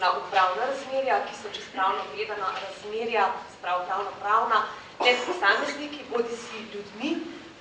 na upravna razmerja, ki so čez pravno gledana razmerja, pravno-pravna, med posamezniki, bodi si ljudmi,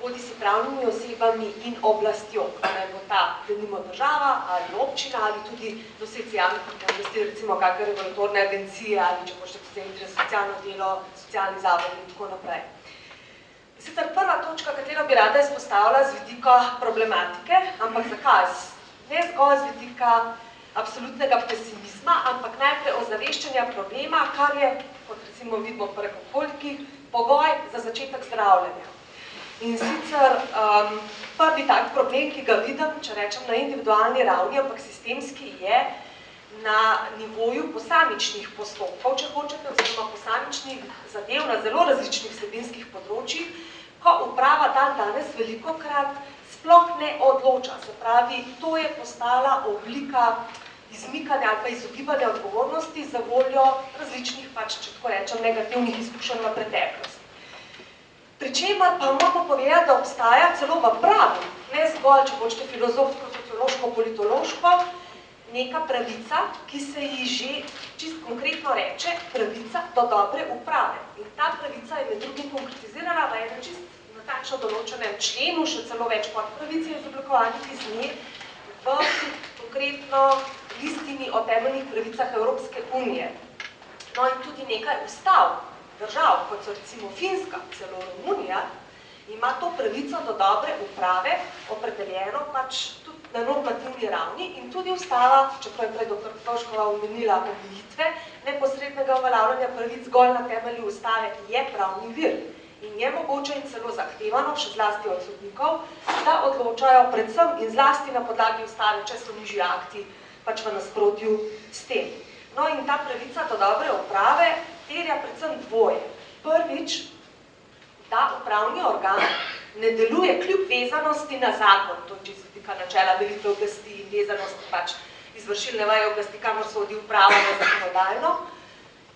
bodi si pravnimi osebami in oblastjo, naj bo ta, denimo država ali občina ali tudi nosilci javnih oblasti, recimo kakšne regulatorne agencije ali če hočete centri za socialno delo, socialni zavod in tako naprej. Sicer prva točka, katero bi rada izpostavila z vidika problematike, ampak zakaj? Ne zgolj z vidika absolutnega pesimizma, ampak najprej ozaveščanja problema, kar je, kot recimo vidimo v prekokoljkih, pogoj za začetek zdravljenja. In sicer prvi tak problem, ki ga vidim, če rečem na individualni ravni, ampak sistemski, je na nivoju posamičnih postopkov, če hočete, oziroma posamičnih zadev na zelo različnih vsebinskih področjih, ko uprava danes velikokrat sploh ne odloča. Se pravi, to je postala oblika izmikanja ali pa izogibanja odgovornosti za voljo različnih, če tako rečem, negativnih izkušenj v preteklosti. Pričemer pa moramo povedati, da obstaja celo v pravu, ne zgolj, če hočete filozofsko, sociološko, politološko, neka pravica, ki se ji že čisto konkretno reče pravica do dobre uprave. In ta pravica je med drugim konkretizirana v enem čisto natančno določenem členu, še celo več podpravic je izoblikovanih iz nje, v konkretno listini o temeljnih pravicah Evropske unije. No in tudi nekaj ustav držav, kot so recimo Finska, celo Romunija, ima to pravico do dobre uprave opredeljeno tudi na normativni ravni in tudi ustava, čeprav je prej dr. Pavškova omenila omejitve, neposrednega uveljavljanja pravic zgolj na temelju ustave je pravni vir. In je mogoče in celo zahtevano, še zlasti od sodnikov, da odločajo predvsem in zlasti na podlagi ustave, če so nižji akti v nasprotju s tem. No in ta pravica do dobre uprave terja predvsem dvoje. Prvič, da upravni organ ne deluje kljub vezanosti na zakon, to je vidika načela delitve oblasti in vezanosti izvršilne veje oblasti, kamor sodi uprava na zakonodajno,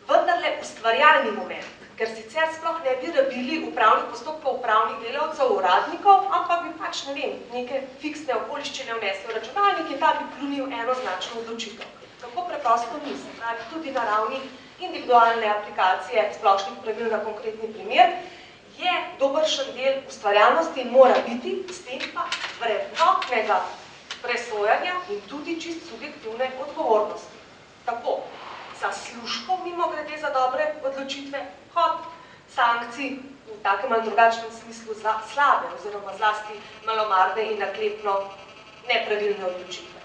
vendarle ustvarjalni moment, ker sicer sploh ne bi rabili upravnih postopkov upravnih delavcev, uradnikov, ampak bi ne vem, neke fiksne okoliščine vnesli v računalnik in ta bi klunil enoznačno odločitev. Tako preprosto ni, se pravi, tudi na ravni individualne aplikacije splošnih pravil na konkretni primer, je dobršen del ustvarjalnosti in mora biti, s tem pa vrednotnega presojanja in tudi čist subjektivne odgovornosti. Tako, za služko mimogrede za dobre odločitve, kot sankcij v takem ali drugačnem smislu za slabe oziroma zlasti malomarne in naklepno nepravilne odločitve.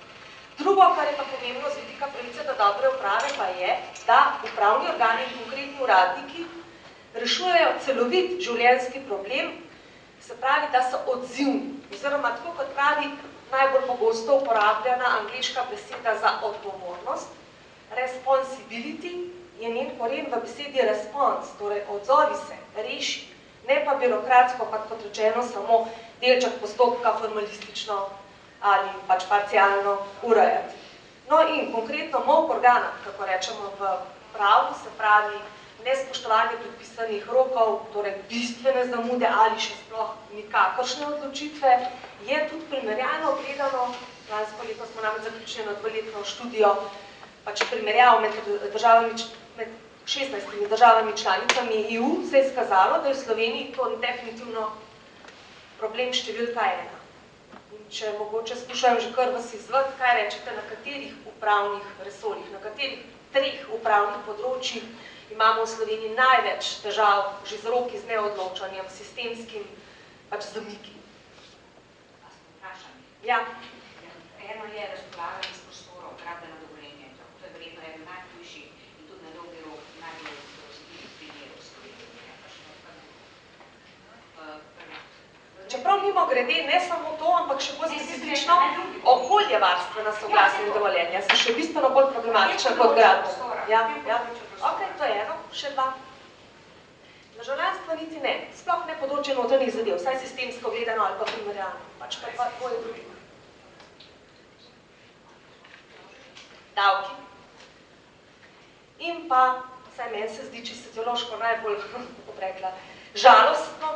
Drugo, kar je pa pomembno z vidika pravice do dobre uprave, pa je, da upravni organi in konkretni uradniki rešujejo celovit življenjski problem, se pravi, da so odzivni, oziroma tako kot pravi najbolj pogosto uporabljena angleška beseda za odgovornost, responsibility je njen koren v besedi response, torej odzovi se, reši, ne pa birokratsko, pa kot rečeno samo delček postopka formalistično ali parcialno urejati. No in konkretno molk organa, kako rečemo v pravu, se pravi nespoštovanje predpisanih rokov, torej bistvene zamude ali še sploh nikakršne odločitve, je tudi primerjalno gledano, lansko leto smo namreč zaključili eno dvoletno študijo, primerjav med 16 državami članicami EU, se je izkazalo, da je v Sloveniji to definitivno problem številka 1. In če mogoče skušam že kar vas izvati, kaj rečete, na katerih upravnih resorjih, na katerih 3 upravnih področjih imamo v Sloveniji največ težav že z roki, z neodločanjem, sistemskim zamiki. Vas vprašam? Ja. Eno je razpolaganje s prostorom, gradbeno dovoljenje. To je verjetno eden najhujših in tudi na dolgi rok najbolj grozljivih primerov v Sloveniji. Čeprav mimogrede ne samo to, ampak še bolj specifično okoljevarstvena soglasja in dovoljenja so še bistveno bolj problematična kot gradbeno. Ja. Ok, to je eno, še 2. Državljanstvo niti ne, sploh ne področje notranjih zadev, vsaj sistemsko gledano ali pa primerjalno, pa dvoje drugih. Davki. In pa, vsaj meni se zdi čisto sociološko najbolj, kako bi rekla, žalostno,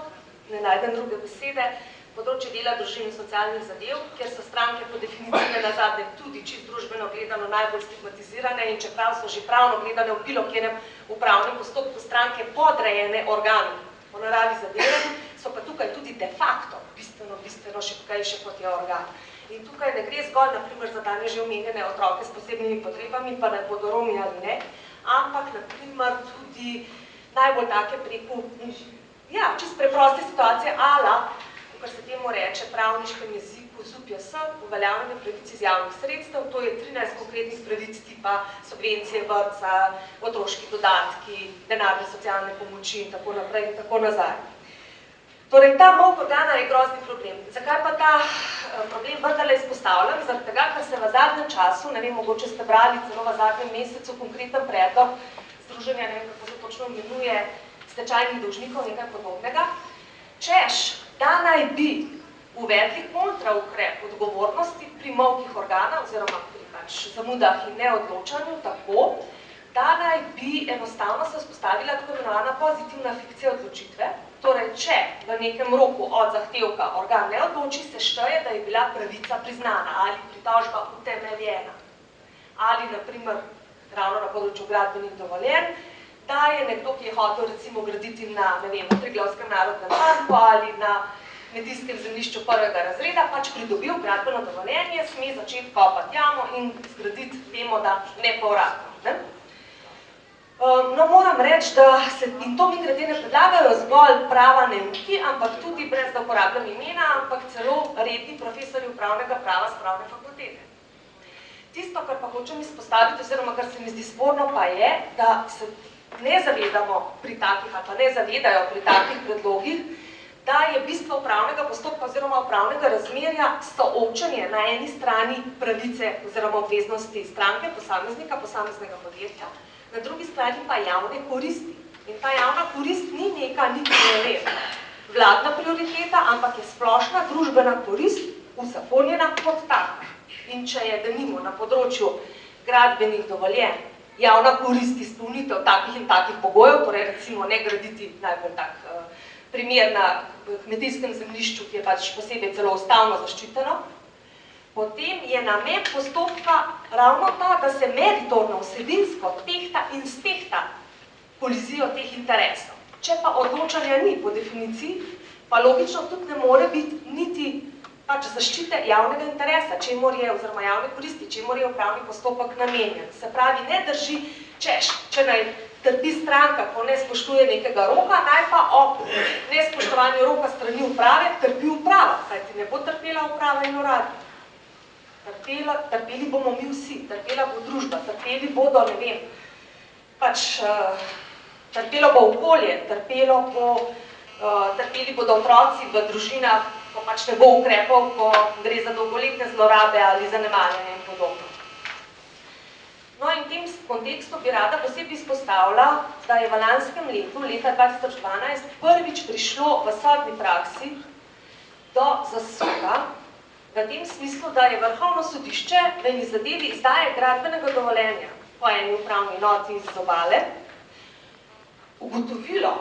ne najdem druge besede, področje dela, družin in socialnih zadev, kjer so stranke po definiciji nenazadnje tudi čisto družbeno gledano najbolj stigmatizirane in čeprav so že pravno gledane v bilo kjerem upravnem postopku stranke podrejene organu po naravi zadeve, so pa tukaj tudi de facto bistveno šibkejše kot je organ. In tukaj ne gre zgolj, naprimer, za danes že omenjene otroke s posebnimi potrebami, pa ne bodo Romi ali ne, ampak, naprimer, tudi najbolj take preko, ja, čisto preproste situacije, ala, kar se temu reče pravniškem jeziku ZUPJS, uveljavljanje pravic iz javnih sredstev, to je 13 konkretnih pravic tipa subvencije, vrtca, otroški dodatki, denarne socialne pomoči in tako naprej in tako nazaj. Torej, ta molk organa je grozni problem. Zakaj pa ta problem vendarle izpostavljam? Zaradi tega, ker se v zadnjem času, ne vem, mogoče ste brali celo v zadnjem mesecu konkreten predlog združenja, ne vem, kako se točno imenuje, stečajnih dolžnikov, nekaj podobnega, češ, da naj bi uvedli kontraukrep odgovornosti pri molkih organa oziroma pri zamudah in neodločanju tako, da naj bi enostavno se vzpostavila tako imenovana pozitivna fikcija odločitve. Torej, če v nekem roku od zahtevka organ ne odloči, se šteje, da je bila pravica priznana ali pritožba utemeljena. Ali, naprimer, ravno na področju gradbenih dovoljenj, da je nekdo, ki je hotel recimo graditi na, ne vem, Triglavskem narodnem parku ali na kmetijskem zemljišču prvega razreda, pač pridobil gradbeno dovoljenje, sme začeti kopati jamo in zgraditi, vemo, da nepovratno. Ne? No, moram reči, da se, in to mimogrede ne predlagajo zgolj prava neuki, ampak tudi brez da uporabljam imena, ampak celo redni profesori upravnega prava s pravne fakultete. Tisto, kar pa hočem izpostaviti, oziroma kar se mi zdi sporno, pa je, da se ne zavedamo pri takih, ali pa ne zavedajo pri takih predlogih, da je bistvo upravnega postopka oziroma upravnega razmerja soočenje na eni strani pravice oziroma obveznosti stranke, posameznika, posameznega podjetja, na drugi strani pa javne koristi. In ta javna korist ni neka, niti ne vem, vladna prioriteta, ampak je splošna družbena korist uzakonjena kot taka. In če je, denimo, na področju gradbenih dovoljenj javna korist izpolnitev takih in takih pogojev, torej recimo ne graditi najbolj tak primer na kmetijskem zemljišču, ki je pač posebej celo ustavno zaščiteno, potem je namen postopka ravno ta, da se meritorno, vsebinsko tehta in stehta kolizijo teh interesov. Če pa odločanja ni po definiciji, pa logično tudi ne more biti niti pač zaščite javnega interesa, čemur je, oziroma javne koristi, čemur je upravni postopek namenjen. Se pravi, ne drži, češ, če naj trpi stranka, ko ne spoštuje nekega roka, naj pa o nespoštovanju roka strani uprave trpi uprava, kajti ne bo trpela uprava in uradnik. Trpeli bomo mi vsi, trpela bo družba, trpeli bodo, ne vem, pač trpelo bo okolje, trpeli bodo otroci v družinah, ko pač ne bo ukrepov, ko gre za dolgoletne zlorabe ali zanemarjanje in podobno. No in v tem kontekstu bi rada posebej izpostavila, da je v lanskem letu, leta 2012, prvič prišlo v sodni praksi do zasuka, v tem smislu, da je Vrhovno sodišče v eni zadevi izdaje gradbenega dovoljenja po eni upravni enoti iz Obale ugotovilo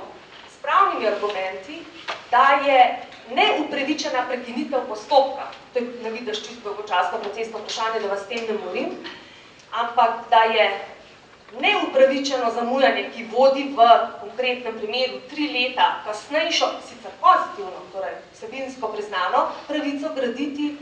s pravnimi argumenti, da je neupravičena prekinitev postopka, to je na vidiš čisto dolgočasno procesno vprašanje, da vas s tem ne morim, ampak da je neupravičeno zamujanje, ki vodi v konkretnem primeru 3 leta kasnejšo, sicer pozitivno, torej vsebinsko priznano, pravico graditi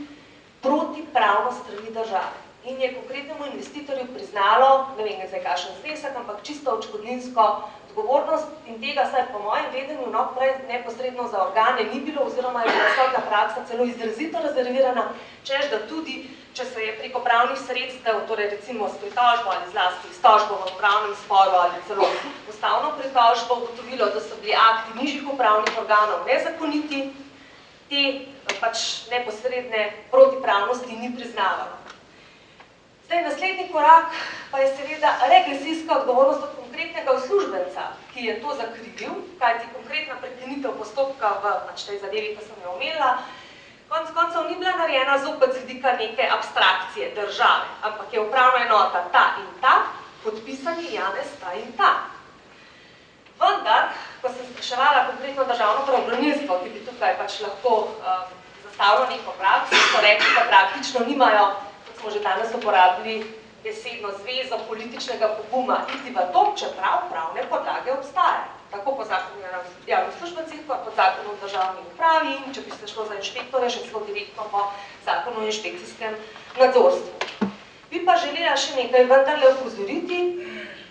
protipravno strani države. In je konkretnemu investitorju priznalo, ne vem, zdaj kakšen znesek, ampak čisto odškodninsko odgovornost in tega saj po mojem vedenju prej neposredno za organe ni bilo, oziroma je bila sodna praksa celo izrazito rezervirana, češ da tudi, če se je preko pravnih sredstev, torej recimo s pritožbo ali zlasti s tožbo v upravnem sporu ali celo ustavno pritožbo ugotovilo, da so bili akti nižjih upravnih organov nezakoniti, te pač neposredne protipravnosti ni priznavalo. Zdaj, naslednji korak pa je seveda regresijska odgovornost od konkretnega uslužbenca, ki je to zakrivil, kajti konkretna prekinitev postopka v tej zadevi, ki sem jo omenila, konec koncev ni bila narejena zopet z vidika neke abstrakcije države, ampak je upravna enota ta in ta, podpisani Janez ta in ta. Vendar, ko sem spraševala konkretno državno pravobranilstvo, ki bi tukaj pač lahko predstavilo neko prakso, so rekli, da praktično nimajo, kot smo že danes uporabili, besedno zvezo političnega poguma iti v to, čeprav pravne podlage obstajajo. Tako po zakonu o javnih službencih, kot po zakonu o državni upravi in če bi se šlo za inšpektore, še celo direktno po zakonu o inšpekcijskem nadzorstvu. Bi pa želela še nekaj vendarle opozoriti,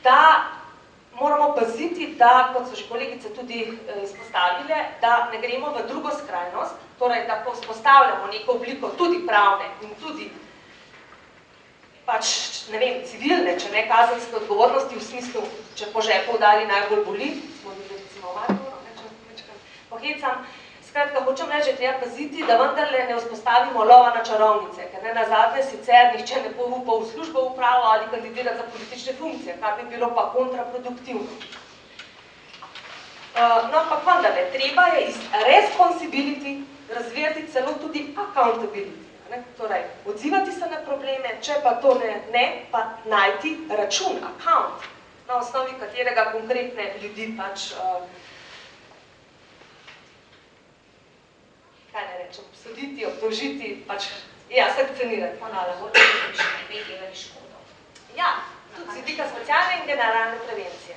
da moramo paziti, da, kot so že kolegice tudi izpostavile, da ne gremo v drugo skrajnost, torej da vzpostavljamo neko obliko tudi pravne in tudi pač, ne vem, civilne, če ne kazenske odgovornosti v smislu, če po žepu udari najbolj boli, smo bili recimo v Mariboru, če pohecam. Skratka, hočem reči, da treba paziti, da vendarle ne vzpostavimo lova na čarovnice, ker ne nazadnje sicer nihče ne bo upal v službo v upravo ali kandidirati za politične funkcije, kar bi bilo pa kontraproduktivno. No, ampak vendarle, treba je iz responsibility razvijati celo tudi accountability. Torej, odzivati se na probleme, če pa to ne, pa najti račun, account, na osnovi katerega konkretne ljudi pač, kaj ne rečem, obsoditi, obtožiti, pač, ja, sankcionirati. Ja, tudi z vidika socialne in generalne prevencije.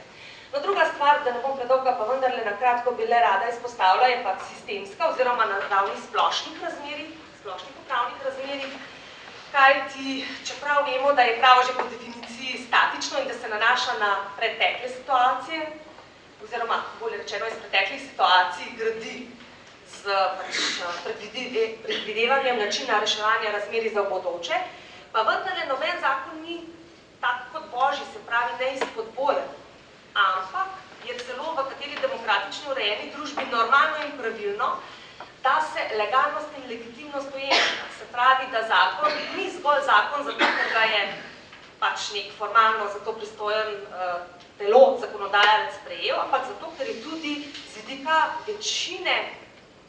No, druga stvar, da ne bom predolga, pa vendarle na kratko bi le rada izpostavila, je pa sistemska oziroma na ravni splošnih razmerij, splošnih upravnih razmerih, kajti čeprav vemo, da je pravo že po definiciji statično in da se nanaša na pretekle situacije, oziroma bolje rečeno iz preteklih situacij gradi z predvidevanjem načina reševanja razmerij za bodoče, pa vendarle noben zakon ni tak kot božji, se pravi neizpodbojen, ampak je celo v kateri demokratični urejeni družbi normalno in pravilno, da se legalnost in legitimnost ujemlja. Se pravi, da zakon ni zgolj zakon, zato ker ga je pač nek formalno za to pristojen telo zakonodajalec sprejel, ampak zato, ker je tudi z vidika večine,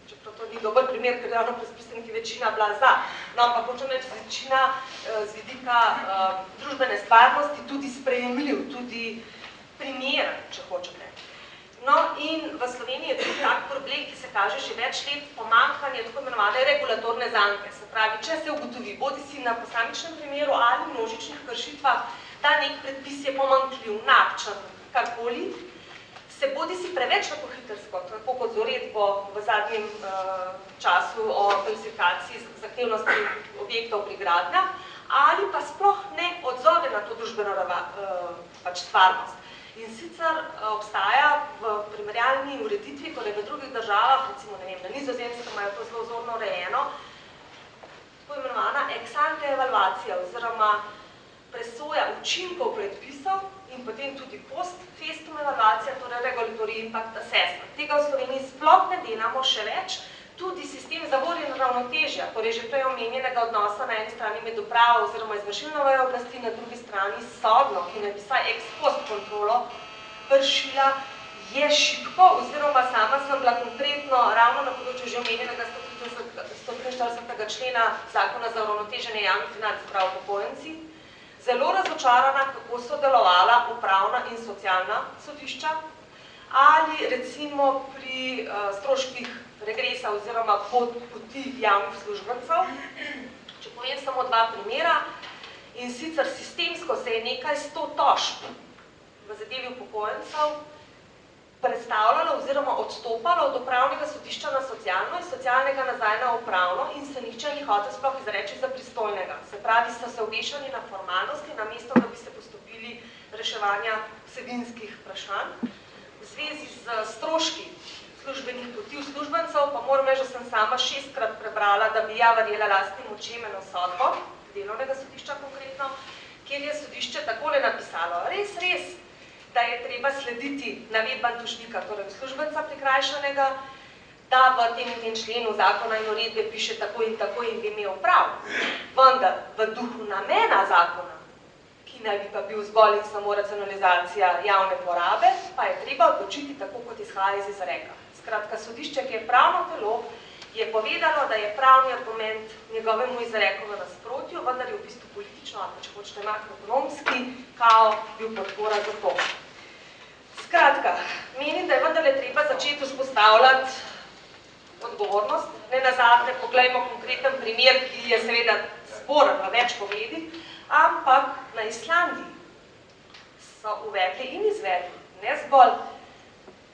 čeprav to ni dober primer, ker ravno predpisanki večina bila za, no, ampak hočem reči, večina z vidika družbene stvarnosti tudi sprejemljiv, tudi primeren, če hočete. No, in v Sloveniji je tudi tak problem, ki se kaže že več let, pomanjkanje tako imenovane regulatorne zanke. Se pravi, če se ugotovi, bodi si na posamičnem primeru ali množičnih kršitvah, da nek predpis je pomanjkljiv, napčen, karkoli, se bodi si preveč napohitersko, tako kot z uredbo v zadnjem času o klasifikaciji zahtevnosti objektov pri gradnjah, ali pa sploh ne odzove na to družbeno stvarnost. In sicer obstaja v primerjalni ureditvi, torej v drugih državah, recimo, ne vem, na Nizozemskem imajo to zelo vzorno urejeno, tako imenovana ex ante evalvacija oziroma presoja učinkov predpisov in potem tudi post festum evalvacija, torej regulatory impact assessment. Tega v Sloveniji sploh ne delamo še več, tudi sistem zavor in ravnotežja, torej že prej omenjenega odnosa na eni strani med upravo oziroma izvršilno vejo oblasti, na drugi strani sodno, ki ne bi vsaj ex post kontrolo vršila, je šibko, oziroma sama sem bila konkretno ravno na področju že omenjenega 143. člena zakona za uravnoteženje javnih financ, prav upokojenci, zelo razočarana, kako so delovala upravna in socialna sodišča, ali recimo pri stroških regresa oziroma poti javnih službencev. Če povem samo dva primera, in sicer sistemsko se je nekaj 100 tožb v zadevi upokojencev predstavljalo oziroma odstopalo od upravnega sodišča na socialno in socialnega nazaj na upravno in se nihče ni hotel sploh izreči za pristojnega. Se pravi, so se obešali na formalnosti, namesto da bi se postopili reševanja vsebinskih vprašanj. V zvezi z stroški službenih poti uslužbencev, pa moram reči, da sem sama 6-krat prebrala, da bi ja verjela lastnim očem eno sodbo, delovnega sodišča konkretno, kjer je sodišče takole napisalo. Res, da je treba slediti navedbam tužnika, torej uslužbenca prikrajšanega, da v tem členu zakona in uredbe piše tako in bi imel prav. Vendar v duhu namena zakona, ki naj bi pa bil zgolj in samo racionalizacija javne porabe, pa je treba odločiti tako, kot izhaja iz izreka. Skratka, sodišče, ki je pravno telo, je povedalo, da je pravni argument njegovemu izreku v nasprotju, vendar je v bistvu politično, ali če hočete makroekonomski, kao bil podpora za to. Skratka, menim, da je vendarle treba začeti vzpostavljati odgovornost. Nenazadnje, poglejmo konkreten primer, ki je seveda sporen v več pogledih, ampak na Islandiji so uvedli in izvedli ne zgolj,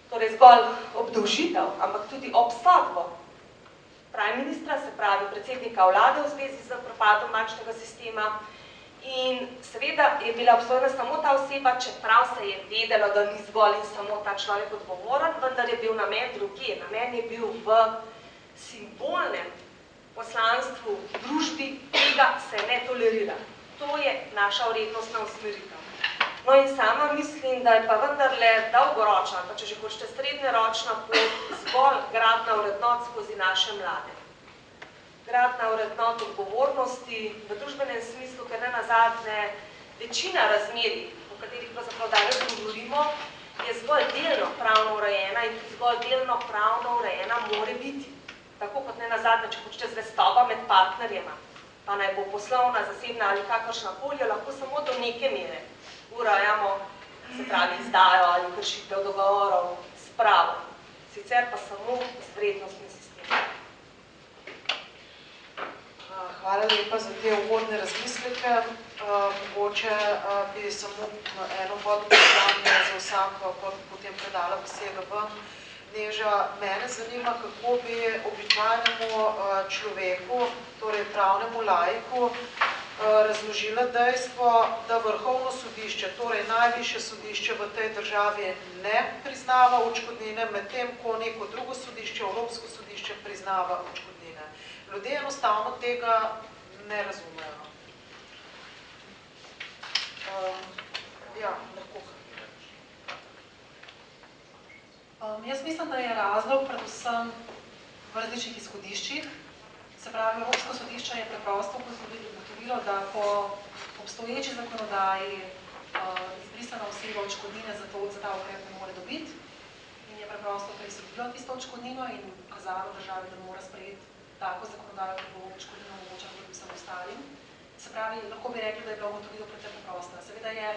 torej zgolj obdolžitev, ampak tudi obsodbo prime ministra, se pravi predsednika vlade v zvezi z propadom bančnega sistema. In seveda je bila obsojena samo ta oseba, čeprav se je vedelo, da ni zgolj in samo ta človek odgovoren, vendar je bil namen drugje. Namen je bil v simbolnem poslanstvu družbi, tega se ne tolerira. To je naša vrednostna usmeritev. No in sama mislim, da je pa vendarle dolgoročna, pa če že hočete srednjeročna pot, zgolj gradna vrednot skozi naše mlade. Gradna vrednot odgovornosti v družbenem smislu, ker nenazadnje večina razmerij, o katerih pravzaprav danes govorimo, je zgolj delno pravno urejena in tudi zgolj delno pravno urejena more biti. Tako kot nenazadnje, če hočete zvestoba med partnerjema, pa naj bo poslovna, zasebna ali kakršnakoli, lahko samo do neke mere urejamo, se pravi izdajo ali kršitev dogovorov s pravom. Sicer pa samo z vrednostnim sistemom. Hvala lepa za te uvodne razmisleke. Mogoče bi samo eno podvprašanje za vsako, pa potem predala besedo vam. Neža, mene zanima, kako bi običajnemu človeku, torej pravnemu laiku, razložila dejstvo, da Vrhovno sodišče, torej najvišje sodišče v tej državi, ne priznava odškodnine, medtem ko neko drugo sodišče, Evropsko sodišče, priznava odškodnine. Ljudje enostavno tega ne razumejo. Lahko. Jaz mislim, da je razlog predvsem v različnih izhodiščih. Se pravi, Evropsko sodišče je preprosto ugotovilo, da po obstoječi zakonodaji izbrisana oseba odškodnine za ta ukrep ne more dobiti in je preprosto presodilo tisto odškodnino in kazalo državi, da mora sprejeti tako zakonodajo, ki bo odškodnino omogočala tudi vsem ostalim. Se pravi, lahko bi rekli, da je bila ugotovitev precej preprosta. Seveda je